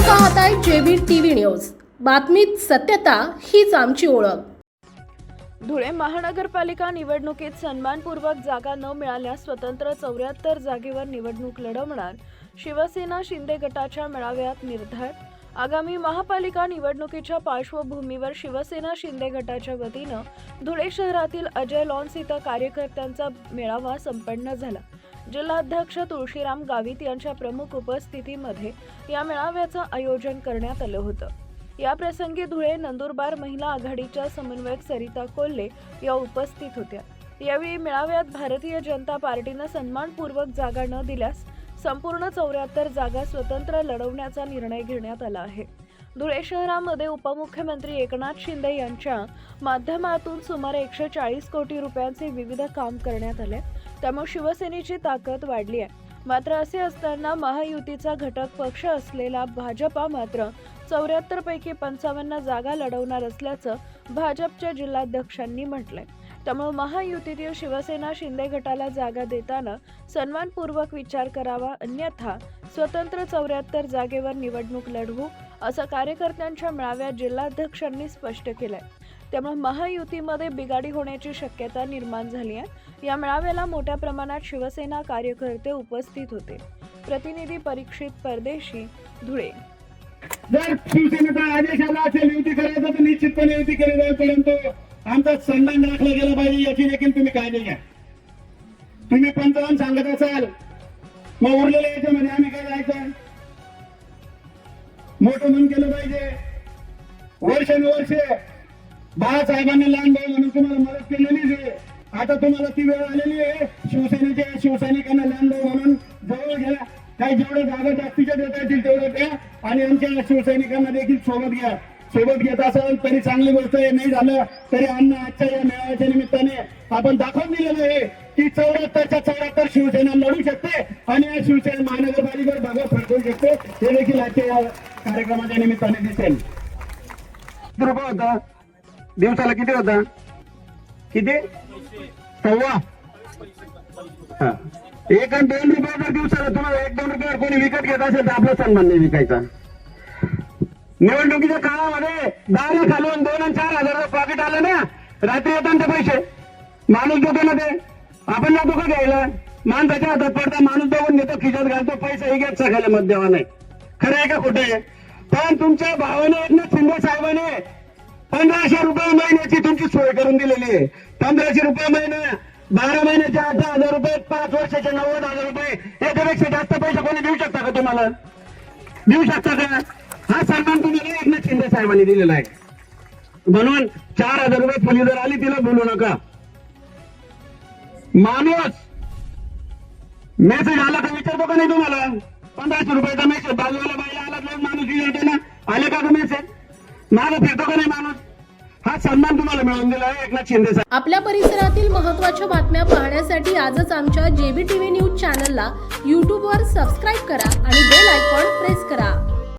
पाहताय JB TV news. बातमीत सत्यता हीच आमची ओळख। धुळे महानगरपालिका निवडणुकीत सन्मानपूर्वक जागा न मिळाल्यास स्वतंत्र 74 जागेवर निवडणूक लढवणार शिवसेना शिंदे गटाच्या मेळाव्यात निर्धार। आगामी महापालिका निवडणुकीच्या पार्श्वभूमीवर शिवसेना शिंदे गटाच्या वतीनं धुळे शहरातील अजय लॉन्स इथं कार्यकर्त्यांचा मेळावा संपन्न झाला। जिल्हाध्यक्ष तुळशीराम गावित यांच्या प्रमुख उपस्थितीमध्ये या मेळाव्याचं आयोजन करण्यात आलं होतं। या प्रसंगी धुळे नंदुरबार महिला आघाडीच्या समन्वयक सरिता कोल्हे या उपस्थित होत्या। यावेळी मेळाव्यात भारतीय जनता पार्टीनं सन्मानपूर्वक जागा न दिल्यास संपूर्ण 74 जागा स्वतंत्र लढवण्याचा निर्णय घेण्यात आला आहे। धुळे शहरामध्ये उपमुख्यमंत्री एकनाथ शिंदे यांच्या माध्यमातून सुमारे 140 कोटी रुपयांचे विविध काम करण्यात आले, त्यामुळे शिवसेनेची ताकद वाढली आहे। मात्र असे असताना महायुतीचा घटक पक्ष असलेला भाजपा मात्र 74 पैकी 55 जागा लढवणार असल्याचं भाजपच्या जिल्हाध्यक्षांनी म्हटलंय। त्यामुळे महायुतीतील शिवसेना शिंदे गटाला जागा देताना सन्मानपूर्वक विचार करावा, अन्यथा स्वतंत्र 74 जागेवर निवडणूक लढवू असं कार्यकर्त्यांच्या मेळाव्यात जिल्हाध्यक्षांनी स्पष्ट केलंय। त्यामुळे महायुतीमध्ये बिघाडी होण्याची शक्यता निर्माण झाली आहे। या मेळाव्याला मोठ्या प्रमाणात शिवसेना कार्यकर्ते उपस्थित होते। प्रतिनिधी परीक्षित परदेशी, धुळे। जर शिवसेनेचा आदेश आला असेल युती करायचं तर निश्चितपणे युती केली जाईल, परंतु आमचा सन्मान राखला गेला पाहिजे याची देखील तुम्ही काळजी घ्या। तुम्ही पंचावन्न सांगत असाल, मग उरलेल्या याच्यामध्ये आम्ही काय जायचं? मोठं मन केलं पाहिजे। वर्षानुवर्ष बाळासाहेबांनी लहान भाऊ म्हणून तुम्हाला मदत केलेली आहे। आता तुम्हाला ती वेळ आलेली आहे शिवसेनेच्या शिवसैनिकांना लहान भाऊ म्हणून जवळ घ्या। काही जेवढे जागा जास्तीच्या देता येतील तेवढं द्या आणि आमच्या शिवसैनिकांना देखील सोबत घ्या। सोबत घेत असाल तरी चांगली गोष्ट आहे, नाही झालं तरी अन्न आजच्या या मेळाव्याच्या निमित्ताने आपण दाखवून दिलेलं आहे की 74च्या 74 शिवसेना लढू शकते आणि या शिवसेना महानगरपालिकेवर भगवा फडकवू शकते, हे देखील आजच्या या कार्यक्रमाच्या निमित्ताने दिसेल। रुपये होता दिवसाला, किती होता? किती? 1.25। 1 आणि 2 रुपये जर दिवसाला तुम्हाला 1-2 रुपयावर कोणी विकत घेत असेल तर आपला सन्मान नाही विकायचा। निवडणुकीच्या काळामध्ये 10 लाख घालून 2 आणि 4 हजार पॉकेट आलं ना, रात्री येतात ते पैसे माणूस देतो ना, ते आपण जातो का घ्यायला? माणसाच्या हातात पडता माणूस बघून देतो, खिशात घालतो, पैसा घेत सगळ्याला मत द्यावा नाही। खरं आहे का खोटं आहे? पण तुमच्या भावाने एकनाथ शिंदे साहेबांनी 1500 रुपये महिन्याची तुमची सोय करून दिलेली आहे। 1500 रुपये महिना, 12 महिन्याचे 18,000 रुपये, 5 वर्षाचे 90,000 रुपये, याच्यापेक्षा जास्त पैसे कोणी देऊ शकता का? तुम्हाला देऊ शकता का? हा सन्मान तुम्हाला एकनाथ शिंदे साहेबांनी दिलेला आहे। म्हणून 4,000 रुपये फुली जर आली तिला बोलू नका। माणूस मेसेज आला का विचारतो का नाही तुम्हाला? 1500 रुपयाचा मेसेज बाजूला बाईला आला तर माणूस विचारतो ना, आले का मेसेज? मागं फिरतो का नाही माणूस? हा सन्मान तुम्हाला मिळवून दिला आहे एकनाथ शिंदे साहेब। आपल्या परिसरातील महत्त्वाच्या बातम्या पाहण्यासाठी आजच आमच्या जेबी टीव्ही न्यूज चॅनलला YouTube वर सबस्क्राईब करा आणि बेल आयकॉन प्रेस करा।